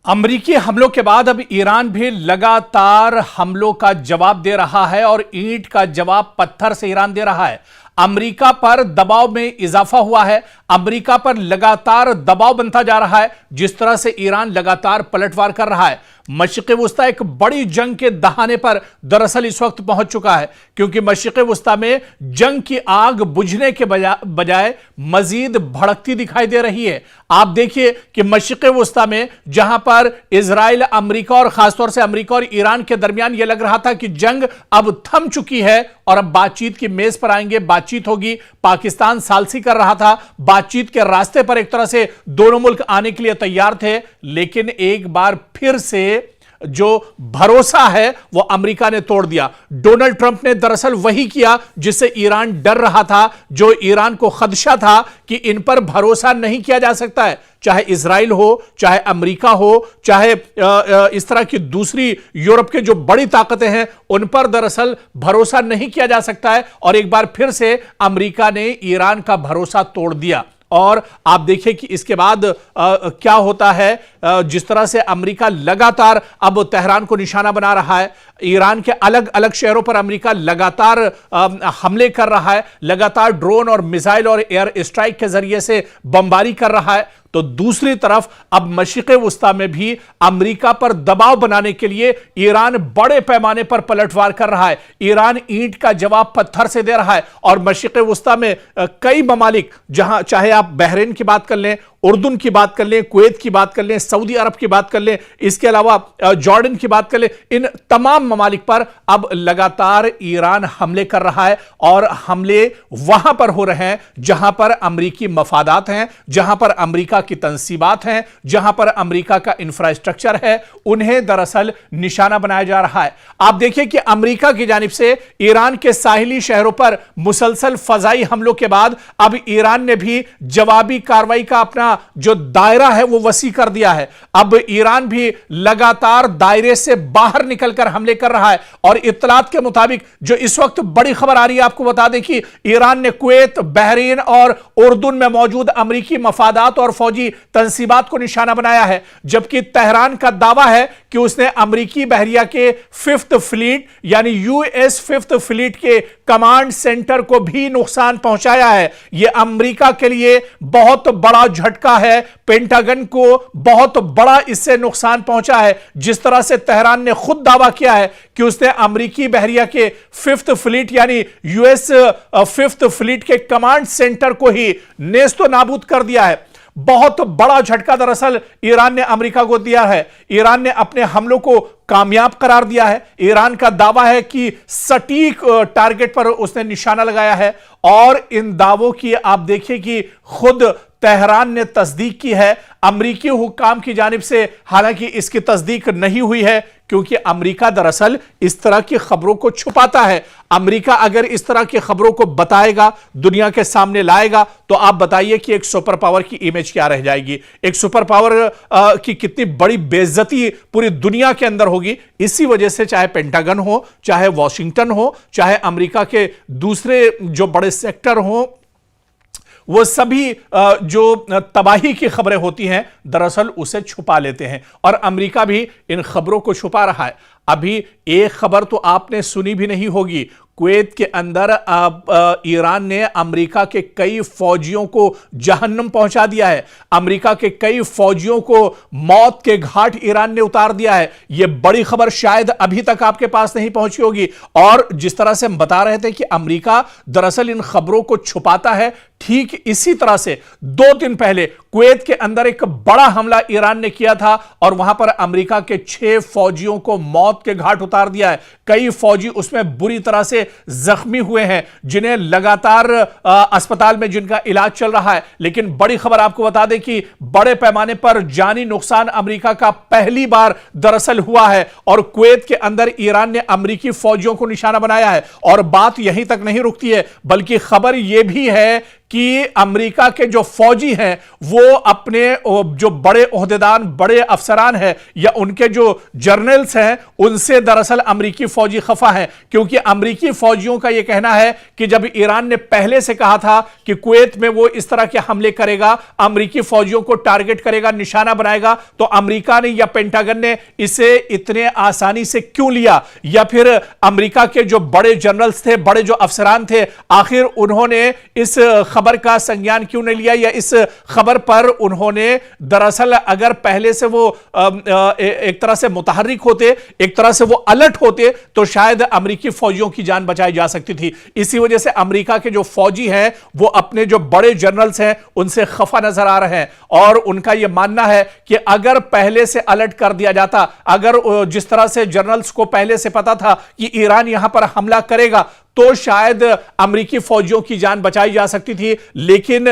अमरीकी हमलों के बाद अब ईरान भी लगातार हमलों का जवाब दे रहा है और ईंट का जवाब पत्थर से ईरान दे रहा है। अमरीका पर दबाव में इजाफा हुआ है। अमरीका पर लगातार दबाव बनता जा रहा है। जिस तरह से ईरान लगातार पलटवार कर रहा है, मशरिक़ वुस्ता एक बड़ी जंग के दहाने पर दरअसल इस वक्त पहुंच चुका है, क्योंकि मशरिक़ वुस्ता में जंग की आग बुझने के बजाय मजीद भड़कती दिखाई दे रही है। आप देखिए कि मशरिक़ वुस्ता में जहां पर इजराइल, अमरीका और खासतौर से अमरीका और ईरान के दरमियान यह लग रहा था कि जंग अब थम चुकी है और अब बातचीत की मेज पर आएंगे, बातचीत होगी। पाकिस्तान सालसी कर रहा था, बातचीत के रास्ते पर एक तरह से दोनों मुल्क आने के लिए तैयार थे, लेकिन एक बार फिर से जो भरोसा है वो अमेरिका ने तोड़ दिया। डोनाल्ड ट्रंप ने दरअसल वही किया जिससे ईरान डर रहा था, जो ईरान को खदशा था कि इन पर भरोसा नहीं किया जा सकता है, चाहे इजराइल हो, चाहे अमेरिका हो, चाहे इस तरह की दूसरी यूरोप के जो बड़ी ताकतें हैं, उन पर दरअसल भरोसा नहीं किया जा सकता है। और एक बार फिर से अमेरिका ने ईरान का भरोसा तोड़ दिया। और आप देखिए कि इसके बाद क्या होता है। जिस तरह से अमेरिका लगातार अब तेहरान को निशाना बना रहा है, ईरान के अलग अलग शहरों पर अमेरिका लगातार हमले कर रहा है, लगातार ड्रोन और मिसाइल और एयर स्ट्राइक के जरिए से बमबारी कर रहा है, तो दूसरी तरफ अब मशरिक़ वुस्ता में भी अमेरिका पर दबाव बनाने के लिए ईरान बड़े पैमाने पर पलटवार कर रहा है। ईरान ईंट का जवाब पत्थर से दे रहा है और मशरिक़ वुस्ता में कई ममालिक, जहां चाहे आप बहरीन की बात कर लें, उर्दून की बात कर लें, कुवैत की बात कर लें, सऊदी अरब की बात कर लें, इसके अलावा जॉर्डन की बात कर लें, इन तमाम ममालिक पर अब लगातार ईरान हमले कर रहा है। और हमले वहां पर हो रहे हैं जहां पर अमरीकी मफादात हैं, जहां पर अमरीका की तंसीबात हैं, जहां पर अमरीका का इंफ्रास्ट्रक्चर है, उन्हें दरअसल निशाना बनाया जा रहा है। आप देखिए कि अमरीका की जानिब से ईरान के साहिली शहरों पर मुसलसल फजाई हमलों के बाद अब ईरान ने भी जवाबी कार्रवाई का अपना जो दायरा है वो वसी कर दिया है। अब ईरान भी लगातार दायरे से बाहर निकलकर हमले कर रहा है। और इत्तलात के मुताबिक जो इस वक्त बड़ी खबर आ रही है, आपको बता दें कि ईरान ने कुवैत, बहरीन और उर्दून में मौजूद अमरीकी मफादात और फौजी तंसीबात को निशाना बनाया है, जबकि तेहरान का दावा है कि उसने अमरीकी बहरिया के 5th फ्लीट यानी यूएस 5th फ्लीट के कमांड सेंटर को भी नुकसान पहुंचाया है। यह अमरीका के लिए बहुत बड़ा झटका है, पेंटागन को बहुत बड़ा इससे नुकसान पहुंचा है। जिस तरह से तेहरान ने खुद दावा किया है कि उसने अमरीकी बहरिया के 5th फ्लीट यानी यूएस 5th फ्लीट के कमांड सेंटर को ही नेस्तो नाबूद कर दिया है। बहुत बड़ा झटका दरअसल ईरान ने अमेरिका को दिया है। ईरान ने अपने हमलों को कामयाब करार दिया है। ईरान का दावा है कि सटीक टारगेट पर उसने निशाना लगाया है। और इन दावों की आप देखिए कि खुद तेहरान ने तस्दीक की है। अमरीकी हुक्काम की जानिब से हालांकि इसकी तस्दीक नहीं हुई है, क्योंकि अमरीका दरअसल इस तरह की खबरों को छुपाता है। अमरीका अगर इस तरह की खबरों को बताएगा, दुनिया के सामने लाएगा, तो आप बताइए कि एक सुपर पावर की इमेज क्या रह जाएगी, एक सुपर पावर की कितनी बड़ी बेइज्जती पूरी दुनिया के अंदर होगी। इसी वजह से चाहे पेंटागन हो, चाहे वॉशिंगटन हो, चाहे अमरीका के दूसरे जो बड़े सेक्टर हो, वो सभी जो तबाही की खबरें होती हैं दरअसल उसे छुपा लेते हैं। और अमेरिका भी इन खबरों को छुपा रहा है। अभी एक खबर तो आपने सुनी भी नहीं होगी, कुवैत के अंदर ईरान ने अमेरिका के कई फौजियों को जहन्नुम पहुंचा दिया है। अमेरिका के कई फौजियों को मौत के घाट ईरान ने उतार दिया है। यह बड़ी खबर शायद अभी तक आपके पास नहीं पहुंची होगी। और जिस तरह से हम बता रहे थे कि अमेरिका दरअसल इन खबरों को छुपाता है, ठीक इसी तरह से 2 दिन पहले कुवैत के अंदर एक बड़ा हमला ईरान ने किया था और वहां पर अमेरिका के 6 फौजियों को मौत के घाट उतार दिया है। कई फौजी उसमें बुरी तरह से जख्मी हुए हैं, जिन्हें लगातार अस्पताल में जिनका इलाज चल रहा है। लेकिन बड़ी खबर आपको बता दें कि बड़े पैमाने पर जानी नुकसान अमेरिका का पहली बार दरअसल हुआ है और कुवैत के अंदर ईरान ने अमेरिकी फौजियों को निशाना बनाया है। और बात यहीं तक नहीं रुकती है, बल्कि खबर यह भी है कि अमेरिका के जो फौजी हैं वो अपने जो बड़े ओहदेदार, बड़े अफसरान हैं या उनके जो जर्नल्स हैं उनसे दरअसल अमेरिकी फौजी खफा हैं, क्योंकि अमेरिकी फौजियों का यह कहना है कि जब ईरान ने पहले से कहा था कि कुवैत में वो इस तरह के हमले करेगा, अमेरिकी फौजियों को टारगेट करेगा, निशाना बनाएगा, तो अमेरिका ने या पेंटागन ने इसे इतने आसानी से क्यों लिया, या फिर अमेरिका के जो बड़े जनरल्स थे, बड़े जो अफसरान थे, आखिर उन्होंने इस खबर का संज्ञान क्यों नहीं लिया, या इस खबर पर उन्होंने दरअसल अगर पहले से वो एक तरह से मुतहर्रिक होते, एक तरह से वो अलर्ट होते, तो शायद अमेरिकी फौजियों की जान बचाई जा सकती थी। इसी वजह से अमेरिका के जो फौजी हैं वो अपने जो बड़े जनरल्स हैं उनसे खफा नजर आ रहे हैं, और उनका यह मानना है कि अगर पहले से अलर्ट कर दिया जाता, अगर जिस तरह से जनरल्स को पहले से पता था कि ईरान यहां पर हमला करेगा, तो शायद अमेरिकी फौजियों की जान बचाई जा सकती थी, लेकिन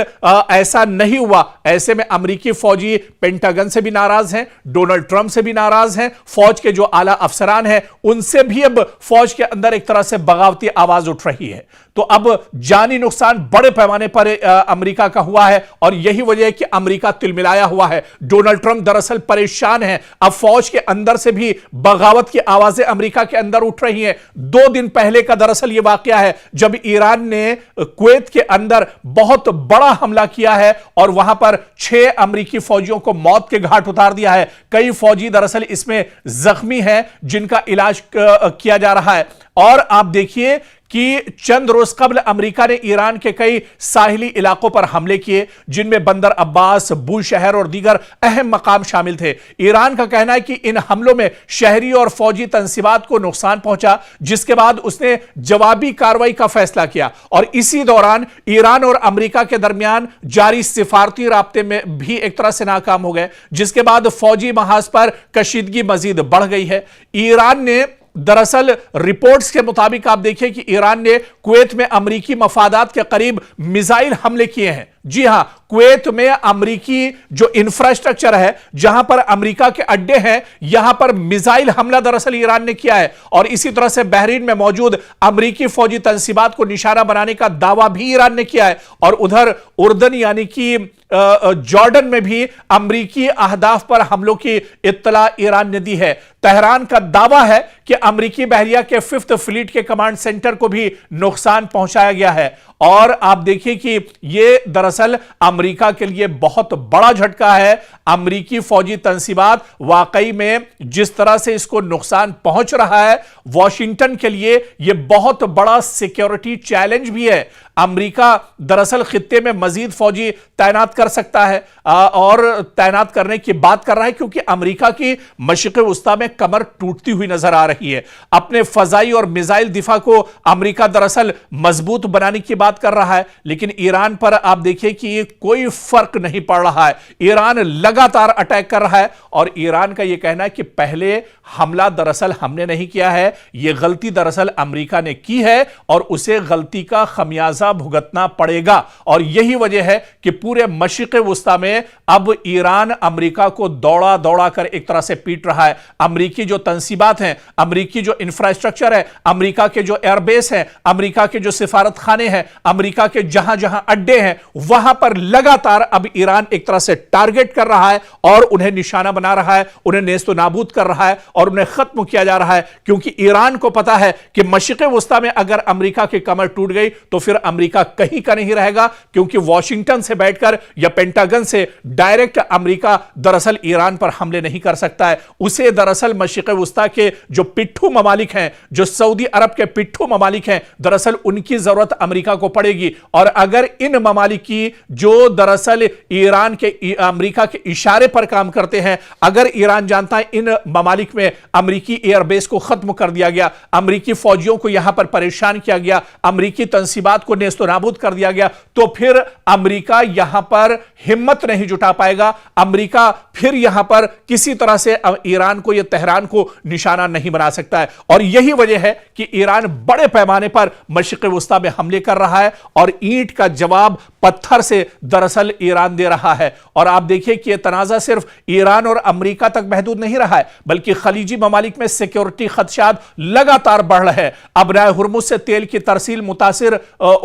ऐसा नहीं हुआ। ऐसे में अमेरिकी फौजी पेंटागन से भी नाराज हैं, डोनाल्ड ट्रंप से भी नाराज हैं, फौज के जो आला अफसरान हैं उनसे भी अब फौज के अंदर एक तरह से बगावती आवाज उठ रही है। तो अब जानी नुकसान बड़े पैमाने पर अमेरिका का हुआ है, और यही वजह है कि अमेरिका तिलमिलाया हुआ है। डोनाल्ड ट्रंप दरअसल परेशान है। अब फौज के अंदर से भी बगावत की आवाजें अमेरिका के अंदर उठ रही हैं। 2 दिन पहले का दरअसल यह वाकया है जब ईरान ने कुवैत के अंदर बहुत बड़ा हमला किया है और वहां पर 6 अमेरिकी फौजियों को मौत के घाट उतार दिया है। कई फौजी दरअसल इसमें जख्मी हैं जिनका इलाज किया जा रहा है। और आप देखिए कि चंद रोज कबल अमेरिका ने ईरान के कई साहिली इलाकों पर हमले किए, जिनमें बंदर अब्बास, बूशहर और दीगर अहम मकाम शामिल थे। ईरान का कहना है कि इन हमलों में शहरी और फौजी तंसीबात को नुकसान पहुंचा, जिसके बाद उसने जवाबी कार्रवाई का फैसला किया। और इसी दौरान ईरान और अमेरिका के दरमियान जारी सिफारती राब्ते में भी एक तरह से नाकाम हो गए, जिसके बाद फौजी महाज पर कशीदगी मजीद बढ़ गई है। ईरान ने दरअसल रिपोर्ट्स के मुताबिक आप देखिए कि ईरान ने कुवैत में अमेरिकी मफादात के करीब मिसाइल हमले किए हैं। जी हां, कुवैत में अमेरिकी जो इंफ्रास्ट्रक्चर है, जहां पर अमेरिका के अड्डे हैं, यहां पर मिसाइल हमला दरअसल ईरान ने किया है। और इसी तरह से बहरीन में मौजूद अमेरिकी फौजी तंसीबात को निशाना बनाने का दावा भी ईरान ने किया है। और उधर उर्दन यानी कि जॉर्डन में भी अमेरिकी अहदाफ पर हमलों की इत्तला ईरान ने दी है। तेहरान का दावा है कि अमेरिकी बहरिया के 5th फ्लीट के कमांड सेंटर को भी नुकसान पहुंचाया गया है। और आप देखिए कि यह दरअसल अमेरिका के लिए बहुत बड़ा झटका है। अमेरिकी फौजी तंसीबात वाकई में जिस तरह से इसको नुकसान पहुंच रहा है, वॉशिंगटन के लिए यह बहुत बड़ा सिक्योरिटी चैलेंज भी है। अमेरिका दरअसल खित्ते में मजीद फौजी तैनात कर सकता है और तैनात करने की बात कर रहा है, क्योंकि अमेरिका की मशरिक़ वस्ता में कमर टूटती हुई नजर आ रही है। अपने फजाई और मिसाइल दिफा को अमेरिका दरअसल मजबूत बनाने की बात कर रहा है, लेकिन ईरान पर आप देखिए कि ये कोई फर्क नहीं पड़ रहा है। ईरान लगातार अटैक कर रहा है, और ईरान का यह कहना है कि पहले हमला दरअसल हमने नहीं किया है, यह गलती दरअसल अमेरिका ने की है और उसे गलती का खमियाजा भुगतना पड़ेगा। और यही वजह है कि पूरे मशरिक़ वस्ता में अब ईरान अमेरिका को दौड़ा दौड़ा कर एक तरह से पीट रहा है। अमेरिकी जो तंसीबात हैं, अमेरिकी जो इंफ्रास्ट्रक्चर है, अमेरिका के जो एयरबेस हैं, अमेरिका के जो सिफारत खाने हैं, अमेरिका के जहां जहां अड्डे हैं, वहां पर लगातार अब ईरान एक तरह से टारगेट कर रहा है और उन्हें निशाना बना रहा है, उन्हें नेस्तो नाबूद कर रहा है और उन्हें खत्म किया जा रहा है। क्योंकि ईरान को पता है कि मशरिक़ वस्ता में अगर अमेरिका की कमर टूट गई तो फिर अमेरिका कहीं का नहीं रहेगा, क्योंकि वॉशिंगटन से बैठकर या पेंटागन से डायरेक्ट अमेरिका दरअसल ईरान पर हमले नहीं कर सकता है। उसे दरअसल मशरिक़ वस्ता के जो पिट्ठू ममालिक हैं, जो सऊदी अरब के पिट्ठू ममालिक हैं, दरअसल उनकी जरूरत अमेरिका को पड़ेगी। और अगर इन ममालिक की जो दरअसल ईरान के अमेरिका के इशारे पर काम करते हैं, अगर ईरान जानता है इन ममालिक में अमेरिकी एयरबेस को खत्म कर दिया गया, अमेरिकी फौजियों को यहां पर परेशान किया गया, अमेरिकी तंसीबात को नेस्तो नाबूद कर दिया गया, तो फिर अमेरिका यहां पर हिम्मत नहीं जुटा पाएगा। अमेरिका फिर यहां पर किसी तरह से ईरान को या तेहरान को निशाना नहीं बना सकता है। और यही वजह है कि ईरान बड़े पैमाने पर मशरिक़ वस्ता में हमले कर रहा है और ईंट का जवाब पत्थर से दरअसल ईरान दे रहा है। और आप देखिए कि यह तनाज़ा सिर्फ ईरान और अमेरिका तक महदूद नहीं रहा है, बल्कि खलीजी ममालिक में सिक्योरिटी खदशात लगातार बढ़ रहे हैं। अब राय हुर्मुज़ से तेल की तरसील मुतासिर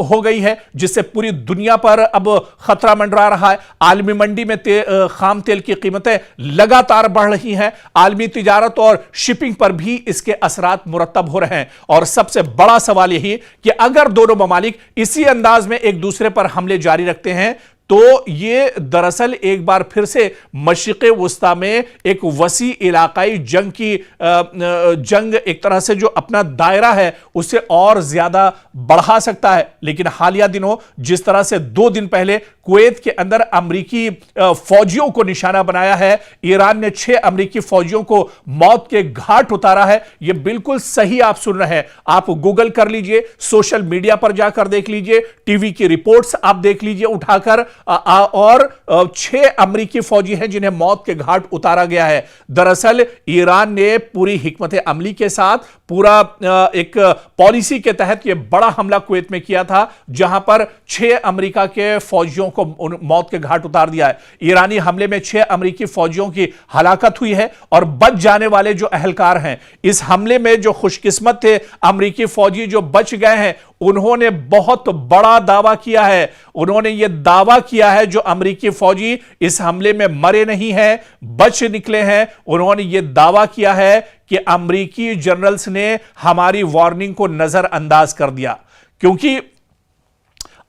हो गई है, जिससे पूरी दुनिया पर अब खतरा मंडरा रहा है। आलमी मंडी में खाम तेल की कीमतें लगातार बढ़ रही हैं। आलमी तिजारत और शिपिंग पर भी इसके असरात मुरतब हो रहे हैं। और सबसे बड़ा सवाल यही कि अगर दोनों ममालिक इसी अंदाज में एक दूसरे पर हमले जारी रखते हैं तो यह दरअसल एक बार फिर से मशरिक़ वुस्ता में एक वसी इलाकाई जंग एक तरह से जो अपना दायरा है उसे और ज्यादा बढ़ा सकता है। लेकिन हालिया दिनों जिस तरह से 2 दिन पहले कुवैत के अंदर अमरीकी फौजियों को निशाना बनाया है, ईरान ने 6 अमरीकी फौजियों को मौत के घाट उतारा है, यह बिल्कुल सही आप सुन रहे हैं। आप गूगल कर लीजिए, सोशल मीडिया पर जाकर देख लीजिए, टीवी की रिपोर्ट्स आप देख लीजिए उठाकर, और 6 अमरीकी फौजी हैं जिन्हें मौत के घाट उतारा गया है। दरअसल ईरान ने पूरी हिकमत अमली के साथ पूरा एक पॉलिसी के तहत यह बड़ा हमला कुवैत में किया था, जहां पर 6 अमेरिका के फौजियों को मौत के घाट उतार दिया है। ईरानी हमले में 6 अमेरिकी फौजियों की हलाकत हुई है और बच जाने वाले जो अहलकार हैं इस हमले में जो खुशकिस्मत थे अमेरिकी फौजी जो बच गए हैं, उन्होंने बहुत बड़ा दावा किया है। उन्होंने यह दावा किया है जो अमेरिकी फौजी इस हमले में मरे नहीं हैं, बच निकले हैं, उन्होंने यह दावा किया है कि अमेरिकी जनरल्स ने हमारी वार्निंग को नजरअंदाज कर दिया। क्योंकि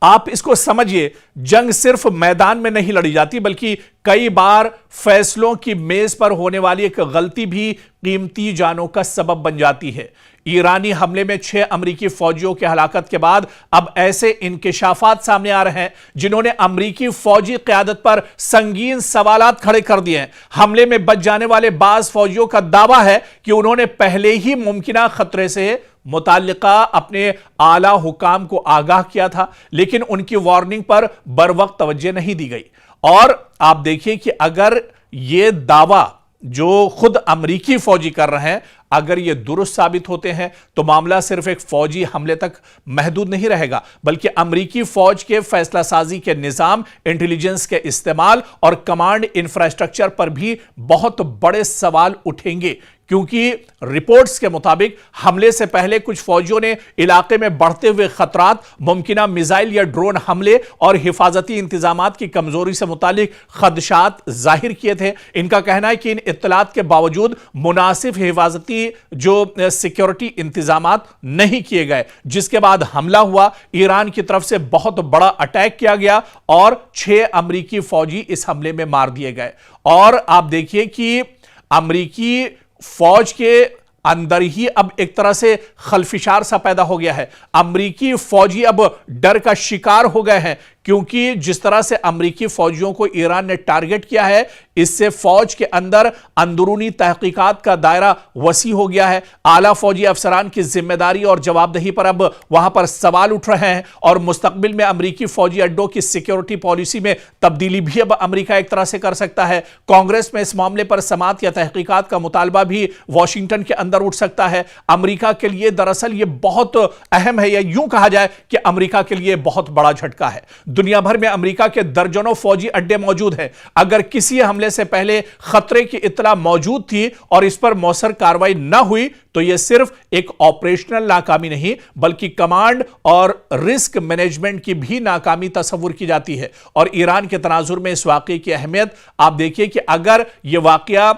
आप इसको समझिए, जंग सिर्फ मैदान में नहीं लड़ी जाती बल्कि कई बार फैसलों की मेज पर होने वाली एक गलती भी कीमती जानों का सबब बन जाती है। ईरानी हमले में 6 अमरीकी फौजियों की हलाकत के बाद अब ऐसे इंकिशाफात सामने आ रहे हैं जिन्होंने अमरीकी फौजी क़यादत पर संगीन सवालात खड़े कर दिए हैं। हमले में बच जाने वाले बाज फौजियों का दावा है कि उन्होंने पहले ही मुमकिना खतरे से मुताल्लिका अपने आला हुकाम को आगाह किया था, लेकिन उनकी वार्निंग पर बरवक्त तवज्जो नहीं दी गई। और आप देखिए कि अगर यह दावा जो खुद अमरीकी फौजी कर रहे हैं अगर ये दुरुस्त साबित होते हैं तो मामला सिर्फ एक फौजी हमले तक महदूद नहीं रहेगा, बल्कि अमरीकी फौज के फैसला साजी के निजाम, इंटेलिजेंस के इस्तेमाल और कमांड इंफ्रास्ट्रक्चर पर भी बहुत बड़े सवाल उठेंगे। क्योंकि रिपोर्ट्स के मुताबिक हमले से पहले कुछ फौजियों ने इलाके में बढ़ते हुए खतरात, मुमकिना मिसाइल या ड्रोन हमले और हिफाजती इंतजामात की कमजोरी से मुतालिक खदशात जाहिर किए थे। इनका कहना है कि इन इत्तलात के बावजूद मुनासिब हिफाजती जो सिक्योरिटी इंतजामात नहीं किए गए, जिसके बाद हमला हुआ। ईरान की तरफ से बहुत बड़ा अटैक किया गया और 6 अमरीकी फौजी इस हमले में मार दिए गए। और आप देखिए कि अमरीकी फौज के अंदर ही अब एक तरह से खलफिशार सा पैदा हो गया है। अमरीकी फौजी अब डर का शिकार हो गए हैं, क्योंकि जिस तरह से अमरीकी फौजियों को ईरान ने टारगेट किया है, इससे फौज के अंदर अंदरूनी तहकीकात का दायरा वसी हो गया है। आला फौजी अफसरान की जिम्मेदारी और जवाबदेही पर अब वहां पर सवाल उठ रहे हैं और मुस्तकबिल में अमरीकी फौजी अड्डों की सिक्योरिटी पॉलिसी में तब्दीली भी अब अमरीका एक तरह से कर सकता है। कांग्रेस में इस मामले पर समाअत या तहकीकात का मुतालबा भी वॉशिंगटन के अंदर उठ सकता है। अमरीका के लिए दरअसल यह बहुत अहम है, या यूं कहा जाए कि अमरीका के लिए बहुत बड़ा झटका है। दुनिया भर में अमेरिका के दर्जनों फौजी अड्डे मौजूद हैं। अगर किसी हमले से पहले खतरे की इत्तला मौजूद थी और इस पर मौसर कार्रवाई न हुई तो यह सिर्फ एक ऑपरेशनल नाकामी नहीं बल्कि कमांड और रिस्क मैनेजमेंट की भी नाकामी तस्वुर की जाती है। और ईरान के तनाजुर में इस वाकये की अहमियत आप देखिए कि अगर यह वाकया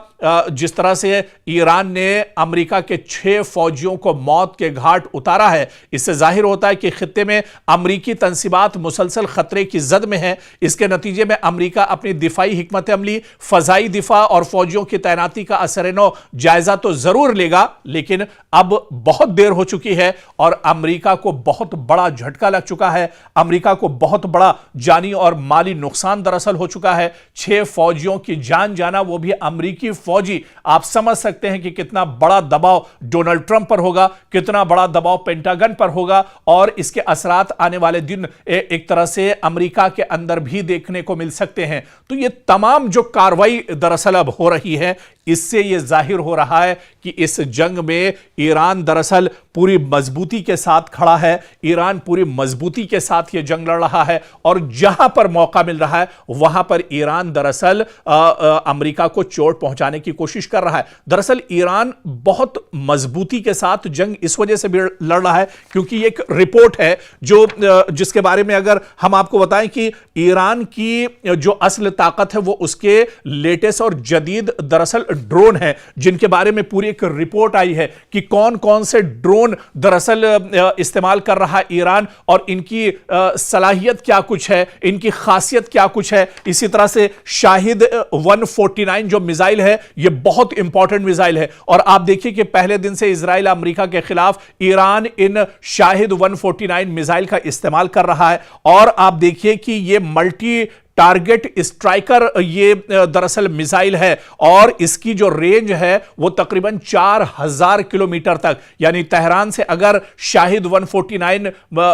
जिस तरह से ईरान ने अमेरिका के 6 फौजियों को मौत के घाट उतारा है, इससे जाहिर होता है कि खित्ते में अमरीकी तंसीबात मुसलसल खतरे की जद में है। इसके नतीजे में अमरीका अपनी दिफाई हिकमत अमली, फजाई दिफा और फौजियों की तैनाती का असर-ए-नौ जायजा तो जरूर लेगा, लेकिन अब बहुत देर हो चुकी है और अमरीका को बहुत बड़ा झटका लग चुका है। अमरीका को बहुत बड़ा जानी और माली नुकसान दरअसल हो चुका है। 6 फौजियों की जान जाना, वो भी अमरीकी फौजी। आप समझ सकते हैं कि कितना बड़ा दबाव डोनाल्ड ट्रंप पर होगा, कितना बड़ा दबाव पेंटागन पर होगा और इसके असरात आने वाले दिन एक तरह से अमेरिका के अंदर भी देखने को मिल सकते हैं। तो ये तमाम जो कार्रवाई दरअसल अब हो रही है, इससे यह जाहिर हो रहा है कि इस जंग में ईरान दरअसल पूरी मजबूती के साथ खड़ा है। ईरान पूरी मजबूती के साथ यह जंग लड़ रहा है और जहां पर मौका मिल रहा है वहां पर ईरान दरअसल अमेरिका को चोट पहुंचाने की कोशिश कर रहा है। दरअसल ईरान बहुत मजबूती के साथ जंग इस वजह से भी लड़ रहा है क्योंकि एक रिपोर्ट है जिसके बारे में अगर हम आपको बताएं कि ईरान की जो असल ताकत है वो उसके लेटेस्ट और जदीद दरअसल ड्रोन है, जिनके बारे में पूरी एक रिपोर्ट आई है कि कौन कौन से ड्रोन दरअसल इस्तेमाल कर रहा है ईरान और इनकी सलाहियत क्या कुछ है, इनकी खासियत क्या कुछ है। इसी तरह से शाहिद 149 जो मिसाइल है ये बहुत इंपॉर्टेंट मिसाइल है और आप देखिए कि पहले दिन से इजराइल अमेरिका के खिलाफ ईरान इन शाहिद 149 मिसाइल का इस्तेमाल कर रहा है और आप देखिए कि ये मल्टी टारगेट स्ट्राइकर ये दरअसल मिसाइल है और इसकी जो रेंज है वो तकरीबन 4000 किलोमीटर तक, यानी तेहरान से अगर शाहिद 149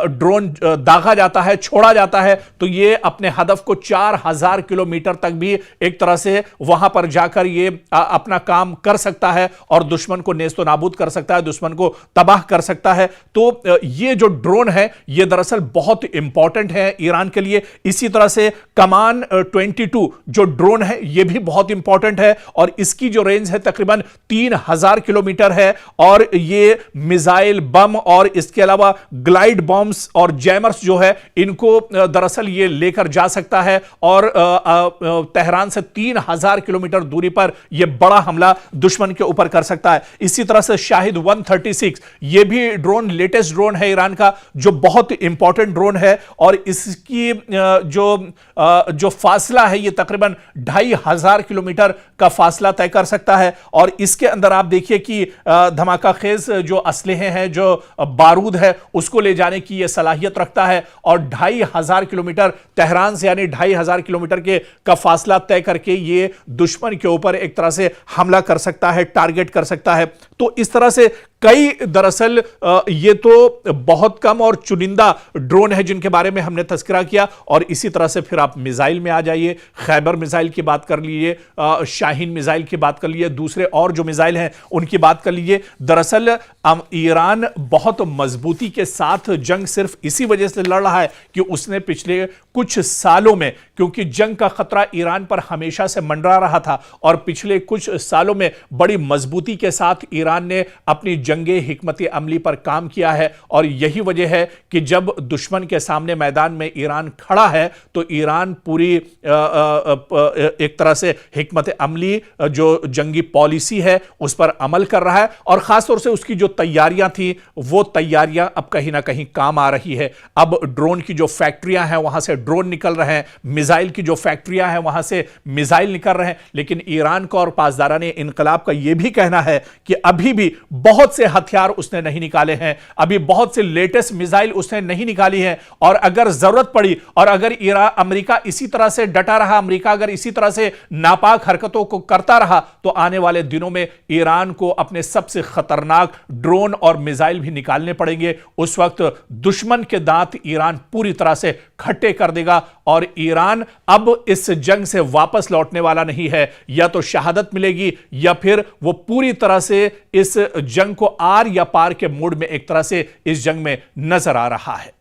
ड्रोन दागा जाता है, छोड़ा जाता है, तो ये अपने हदफ को 4000 किलोमीटर तक भी एक तरह से वहां पर जाकर ये अपना काम कर सकता है और दुश्मन को नेस्तो नाबूद कर सकता है, दुश्मन को तबाह कर सकता है। तो ये जो ड्रोन है ये दरअसल बहुत इंपॉर्टेंट है ईरान के लिए। इसी तरह से कमान 22 जो ड्रोन है यह भी बहुत इंपॉर्टेंट है और इसकी जो रेंज है तकरीबन 3000 किलोमीटर है और ये मिसाइल, बम और इसके अलावा ग्लाइड बॉम्ब्स और जैमर्स जो है इनको दरअसल ये लेकर जा सकता है और तेहरान से 3000 किलोमीटर दूरी पर यह बड़ा हमला दुश्मन के ऊपर कर सकता है। इसी तरह से शाहिद 136 ये भी ड्रोन लेटेस्ट ड्रोन है ईरान का जो बहुत इंपॉर्टेंट ड्रोन है और इसकी जो फासला है ये तकरीबन 2500 किलोमीटर का फासला तय कर सकता है और इसके अंदर आप देखिए कि धमाका खेज जो असलहे हैं, जो बारूद है, उसको ले जाने की यह सलाहियत रखता है और 2500 किलोमीटर तेहरान से यानी 2500 किलोमीटर का फासला तय करके ये दुश्मन के ऊपर एक तरह से हमला कर सकता है, टारगेट कर सकता है। तो इस तरह से कई दरअसल ये तो बहुत कम और चुनिंदा ड्रोन है जिनके बारे में हमने तस्करा किया और इसी तरह से फिर आप मिसाइल में आ जाइए, खैबर मिसाइल की बात कर लीजिए, शाहीन मिसाइल की बात कर लीजिए, दूसरे और जो मिसाइल हैं उनकी बात कर लीजिए। दरअसल ईरान बहुत मजबूती के साथ जंग सिर्फ इसी वजह से लड़ रहा है कि उसने पिछले कुछ सालों में, क्योंकि जंग का खतरा ईरान पर हमेशा से मंडरा रहा था और पिछले कुछ सालों में बड़ी मजबूती के साथ ईरान ने अपनी जंगे हिकमत अमली पर काम किया है और यही वजह है कि जब दुश्मन के सामने मैदान में ईरान खड़ा है तो ईरान पूरी एक तरह से हिकमत अमली जो जंगी पॉलिसी है उस पर अमल कर रहा है और खासतौर से उसकी जो तैयारियां थी वो तैयारियां अब कहीं ना कहीं काम आ रही है। अब ड्रोन की जो फैक्ट्रियां हैं वहां से ड्रोन निकल रहे हैं, मिसाइल की जो फैक्ट्रियां हैं वहां से मिसाइल निकल रहे हैं, लेकिन ईरान का और पासदाराने इनकलाब का यह भी कहना है कि अभी भी बहुत से हथियार उसने नहीं निकाले हैं, अभी बहुत से लेटेस्ट मिसाइल उसने नहीं निकाली है और अगर जरूरत पड़ी और अगर अमेरिका इसी तरह से डटा रहा, अमेरिका अगर इसी तरह से नापाक हरकतों को करता रहा तो आने वाले दिनों में ईरान को अपने सबसे खतरनाक ड्रोन और मिसाइल भी निकालने पड़ेंगे। उस वक्त दुश्मन के दांत ईरान पूरी तरह से खट्टे कर देगा और ईरान अब इस जंग से वापस लौटने वाला नहीं है। या तो शहादत मिलेगी या फिर वो पूरी तरह से इस जंग को आर या पार के मूड में एक तरह से इस जंग में नजर आ रहा है।